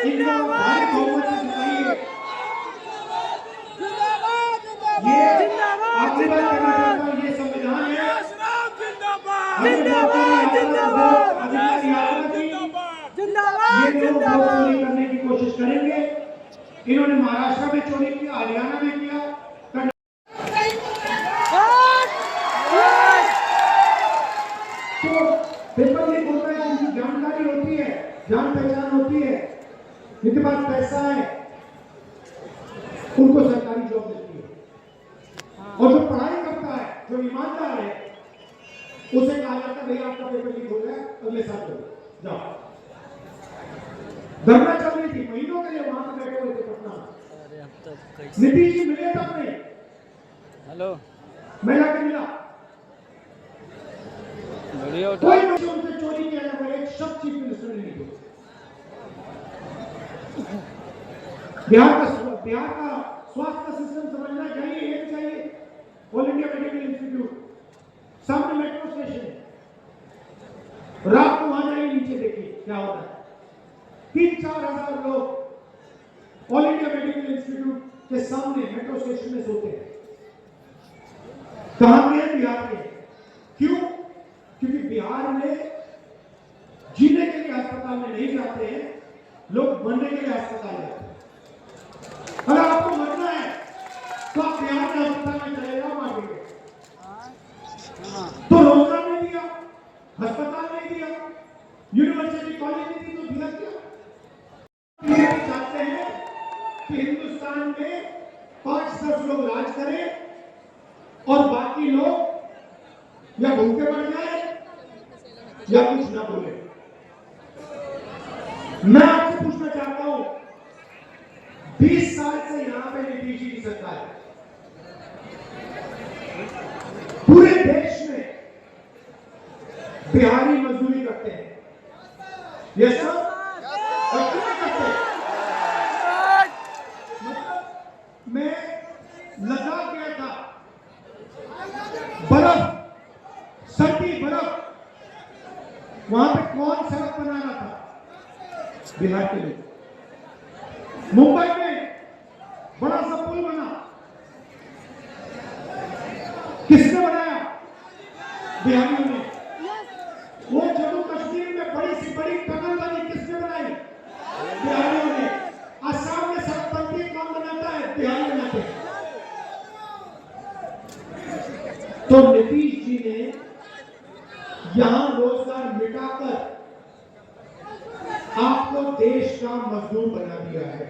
इनको भारी बहुमत से जिताइए। ये आखिरी बात कहना चाहता हूँ, ये संविधान है। ये लोग वोट चोरी करने की कोशिश करेंगे। इन्होंने महाराष्ट्र में चोरी किया, हरियाणा में किया। तो पेपर लीक होता है, जिनकी जानकारी होती है, जान पहचान होती है, जिनके पास पैसा है, उनको सरकारी जॉब मिलती है। और जो पढ़ाई करता है, जो ईमानदार है, उसे कहा जाता है भैया आपका पेपर लीक हो गया, अगले साल करो, जाओ। धरना चल रही थी महीनों के लिए, वहां पर बैठे हुए थे पटना। नीतीश जी मिले तब नहीं। हेलो, मैं जाके मिला, कोई उनसे चोरी किया जाता है, एक शब्द चीफ मिनिस्टर ने नहीं बोला। बिहार का स्वास्थ्य सिस्टम समझना चाहिए, ये चाहिए। ऑल इंडिया मेडिकल इंस्टीट्यूट सामने मेट्रो स्टेशन है, रात को वहां जाइए, नीचे देखिए क्या होता है। 3-4 हजार लोग ऑल इंडिया मेडिकल इंस्टीट्यूट के सामने मेट्रो स्टेशन में सोते हैं। कहां के? बिहार के। क्यों? क्योंकि बिहार में जीने के लिए अस्पताल में नहीं जाते हैं लोग, बनने के लिए अस्पताल जाते हैं। अगर आपको मरना है तो आप बिहार के अस्पताल में चले जाओ, मांगेंगे तो रोजगार नहीं दिया, अस्पताल नहीं दिया, यूनिवर्सिटी कॉलेज नहीं दी, तो दिया क्या? ये चाहते हैं कि हिंदुस्तान में 5-10 लोग राज करें और बाकी लोग या भूखे मर जाए या कुछ ना बोले। मैं आपसे पूछना चाहता हूं, 20 साल से यहां पे नीतीश जी की सरकार है। पूरे देश में बिहारी मजदूरी करते हैं, ये सब करते हैं। मतलब मैं लद्दाख गया था, बर्फ, सर्दी, बर्फ, वहां पे कौन सड़क बना रहा था? बिहार के लोग। मुंबई में बड़ा सा पुल बना, किसने बनाया? बिहारियों ने। वो जम्मू कश्मीर में बड़ी सी बड़ी टनल बनी, किसने बनाई? बिहारियों ने। असम में सड़क बनती है, कौन बनाता है? बिहारी बनाते हैं। तो नीतीश जी ने यहां रोजगार मिटाकर आपको देश का मजदूर बना दिया है।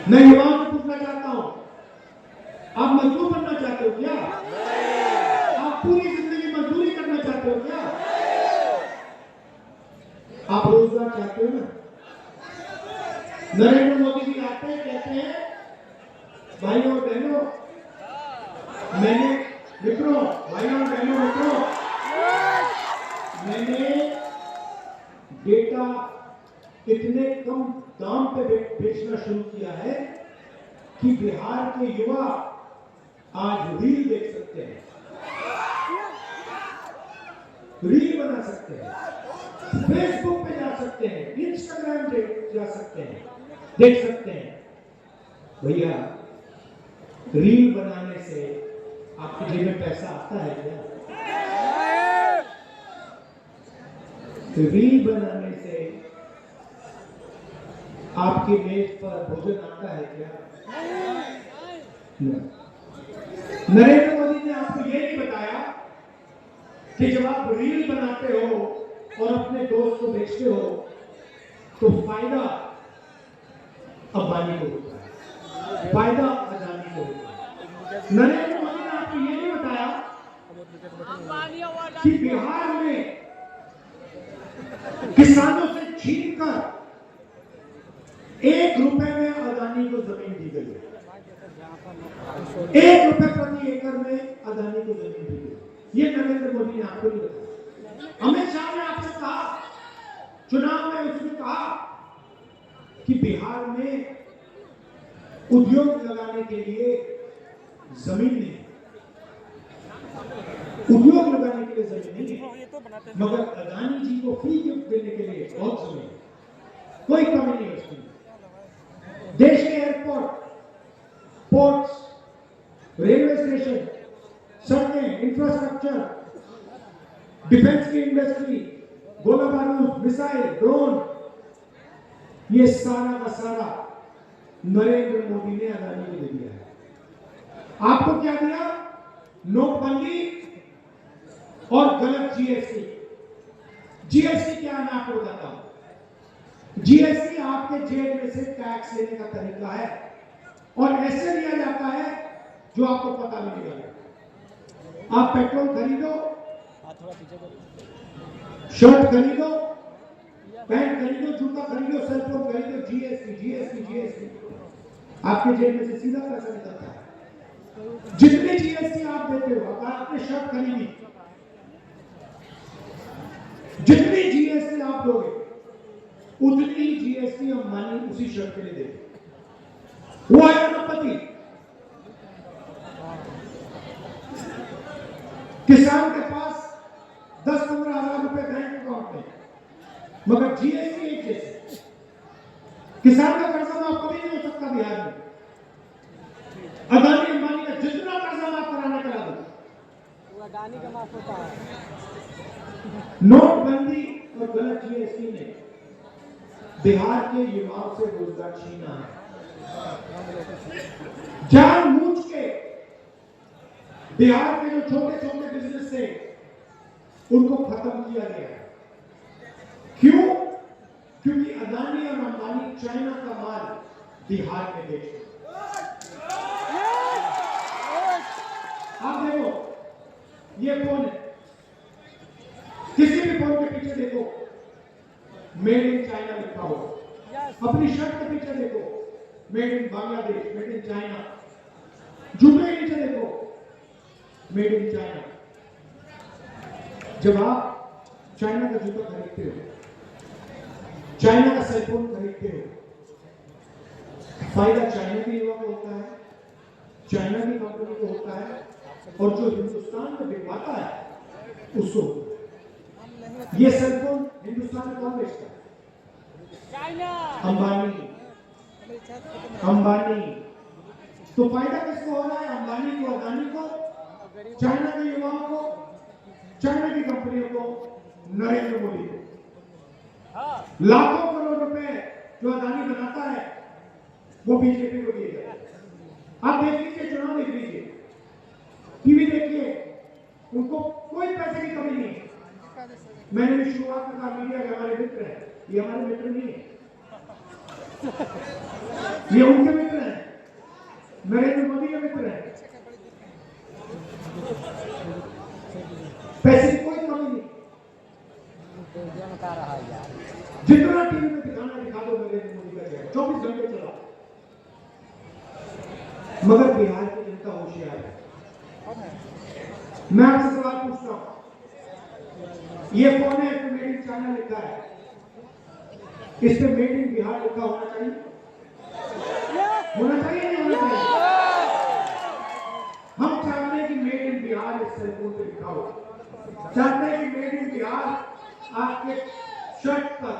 मैं युवाओं से पूछना चाहता हूं, आप मजदूर बनना चाहते हो क्या? आप पूरी जिंदगी मजदूरी करना चाहते हो क्या? आप रोजगार चाहते हो ना? नरेंद्र मोदी जी आते हैं, कहते हैं भाइयों और बहनों, मैंने मित्रों, भाइयों और बहनों, मित्रों, मैंने डेटा इतने कम दाम पे बेचना शुरू किया है कि बिहार के युवा आज रील देख सकते हैं, रील बना सकते हैं, फेसबुक पे जा सकते हैं, इंस्टाग्राम पे जा सकते हैं, देख सकते हैं। भैया, रील बनाने से आपके जेब में पैसा आता है क्या? रील बनाने से आपकी मेज पर भोजन आता है क्या? नरेंद्र मोदी ने आपको यह नहीं बताया कि जब आप रील बनाते हो और अपने दोस्त को बेचते हो तो फायदा अंबानी को होता है, फायदा अदानी को होता है। नरेंद्र मोदी ने आपको यह नहीं बताया कि बिहार में किसानों से छीनकर 1 रुपए में अदानी को जमीन दी गई है। 1 रुपए प्रति एकड़ में अदानी को जमीन दी गई। ये नरेंद्र मोदी ने आपको नहीं बताया। अमित शाह ने आपसे कहा, चुनाव में उसने कहा कि बिहार में उद्योग लगाने के लिए जमीन नहीं, उद्योग लगाने के लिए जमीन नहीं है, मगर अदानी जी को फ्री गिफ्ट देने के लिए बहुत जमीन है। कोई कमी नहीं है उसकी। देश के एयरपोर्ट, पोर्ट्स, रेलवे स्टेशन, सड़कें, इंफ्रास्ट्रक्चर, डिफेंस की इंडस्ट्री, गोला बारूद, मिसाइल, ड्रोन, ये सारा का सारा नरेंद्र मोदी ने अदानी को दे दिया है। आपको क्या दिया? नोटबंदी और गलत जीएसटी। जीएसटी क्या है मैं आपको बताता हूं। जीएसटी आपके जेब में से टैक्स लेने का तरीका है और ऐसे लिया जाता है जो आपको पता नहीं लगेगा। आप पेट्रोल खरीदो, शर्ट खरीदो, पैंट खरीदो, जूता खरीदो, सेलफोन खरीदो, जीएसटी जीएसटी जीएसटी आपके जेब में से सीधा पैसा निकलता है। जितनी जीएसटी आप देते हो, अगर आपने शर्ट खरीदी, जितनी जीएसटी आप दोगे उतनी जीएसटी अंबानी उसी शर्ट के लिए देते। वो है अरबपति। किसान के पास 10-15 हजार रुपए बैंक अकाउंट में, मगर जीएसटी एक जैसे। किसान का कर्जा माफ कभी नहीं हो सकता बिहार में। अदानी अंबानी का जितना कर्जा माफ कराना करा दो, वो अदानी का माफ होता है। नोटबंदी और गलत जीएसटी ने बिहार के युवाओं से रोजगार छीना है। जानबूझ के बिहार के जो छोटे छोटे बिजनेस थे उनको खत्म किया गया है। क्यों? क्योंकि अदानी और अंबानी चाइना का माल बिहार में बेचते। आप देखो, ये फोन है, किसी भी फोन के पीछे देखो मेड इन चाइना लिखा हो। अपनी शर्ट के पीछे देखो made in Bangladesh, made in China. जूते के नीचे देखो मेड इन चाइना। जब आप चाइना का जूता खरीदते हो, चाइना का सेलफोन खरीदते हो, फायदा चाइना के युवा को होता है, चाइना की कंपनी को होता है, और जो हिंदुस्तान में बिकवाता है उसको। ये सेलफोन हिंदुस्तान में कौन बेचता है? चाइना। अंबानी। अंबानी। तो फायदा किसको हो रहा है? अंबानी को, अदानी को, चाइना के युवाओं को, चाइना की कंपनियों को, नरेंद्र मोदी को। लाखों करोड़ रुपए जो अदानी बनाता है वो बीजेपी को दिए जाते हैं। आप देख लीजिए, चुनाव देख लीजिए, टीवी देखिए, उनको कोई पैसे की कमी नहीं है। मैंने भी शुरुआत में कहा मीडिया के हमारे मित्र हैं, ये हमारे मित्र नहीं है, ये उनके मित्र हैं, नरेंद्र मोदी के मित्र हैं। पैसे की कोई कमी नहीं। जितना टीवी में दिखाना दिखा दो नरेंद्र मोदी का जय, 24 घंटे चला। मगर बिहार की जनता होशियार है। मैं आपसे सवाल पूछता हूं, ये फोन है, मेड इन चाइना लिखा है, इस पे मेड इन बिहार लिखा होना चाहिए? होना चाहिए नहीं होना चाहिए? हम चाहते हैं कि मेड इन बिहार इस सेलफोन पे लिखा हो। चाहते हैं कि मेड इन बिहार आपके शर्ट पर,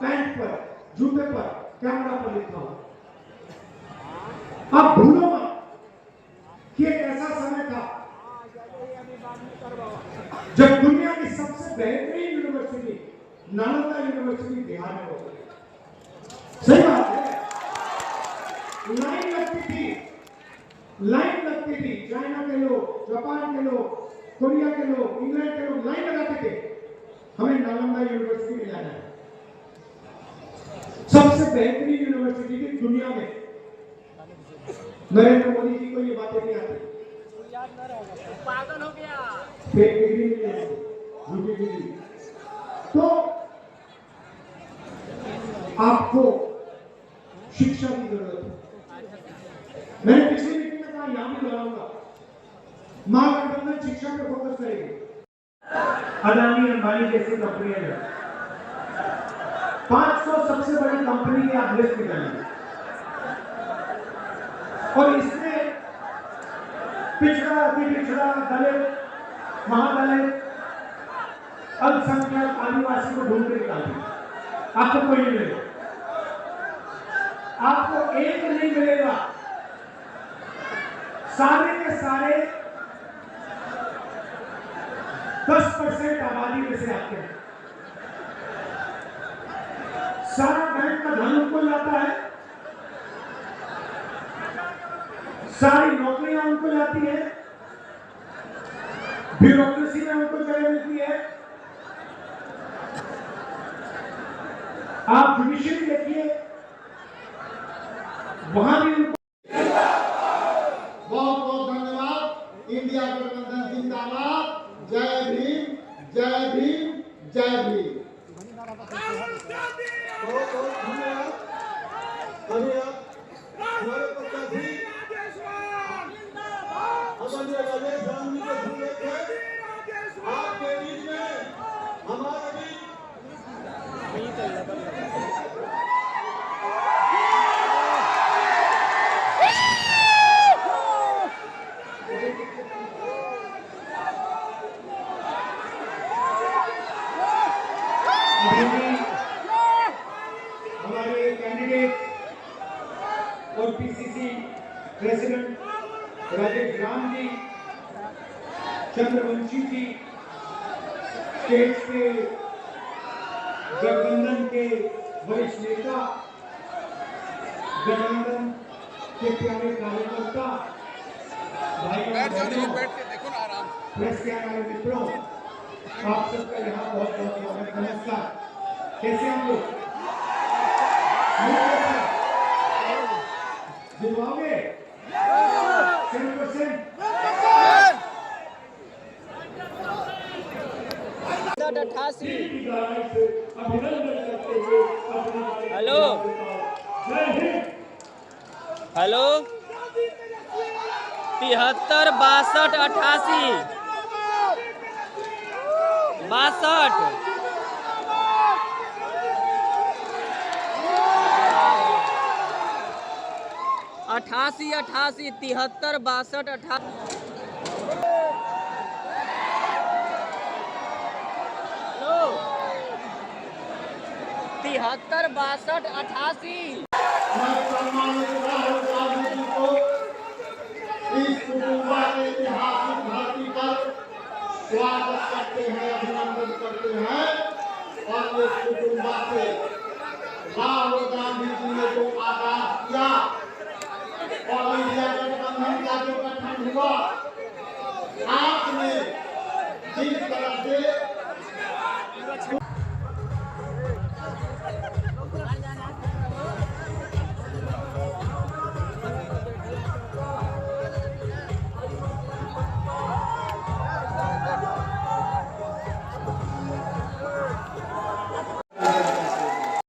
पैंट पर, जूते पर, कैमरा पर लिखा हो। आप भूलो मत कि एक ऐसा समय था जब दुनिया की सबसे बेहतरीन यूनिवर्सिटी नालंदा यूनिवर्सिटी बिहार में होती। सही बात है। लाइन लगती थी, चाइना के लोग, जापान के लोग, कोरिया के लोग, इंग्लैंड के लोग लाइन लगाते थे, हमें नालंदा यूनिवर्सिटी में जाना है। सबसे बेहतरीन यूनिवर्सिटी थी दुनिया में। नरेंद्र मोदी जी को ये बातें नहीं आती, पागल हो गया, फेक डिग्री नहीं है, झूठी डिग्री। तो आपको शिक्षा की जरूरत है। मैंने पिछली मीटिंग में कहा, यहां भी दोहराऊंगा, महागठबंधन शिक्षा पे फोकस करेगी। अदानी अंबानी जैसी कंपनियां हैं, 500 सबसे बड़ी कंपनी के आप लिस्ट निकालिए, और इसमें पिछड़ा, अति पिछड़ा, दलित, महादलित, अल्पसंख्यक, आदिवासी को ढूंढ के निकालिए, आपको कोई नहीं मिलेगा। नहीं मिलेगा। सारे के सारे 10% आबादी में से आते हैं। सारा बैंक का धन उनको जाता है, सारी नौकरियां उनको जाती है, ब्यूरोक्रेसी में उनको जगह मिलती है। आप जुडिशरी देखिए, वहां भी उनको बहुत बहुत धन्यवाद। इंडिया गठबंधन जिंदाबाद। जय भीम, जय भीम, जय भीम। बहुत बहुत धन्यवाद। हमारे प्रत्याशी आदरणीय राजेश गांधी को सुन रहे थे। आपके बीच में हमारे बीच हमारे कैंडिडेट और पीसीसी प्रेसिडेंट राजेश राम जी, चंद्रवंशी जी, स्टेट के गठबंधन के वरिष्ठ नेता, गठबंधन के प्यारे कार्यकर्ता, प्रेस के आने वाले मित्रों, आप सबका यहाँ बहुत बहुत स्वागत। नमस्कार। कैसे हम लोग जितवाओगे 100%? हेलो हेलो 73 62 88 62 88 88 73 62 88 73 62 88 इस कुटुंबा के ऐतिहासिक धरती पर स्वागत करते हैं, अभिनंदन करते हैं। और इस कुटुंबा से राहुल गांधी जी ने जो आगाज किया और इंडिया गठबंधन का जो गठन हुआ, आपने जिस तरह से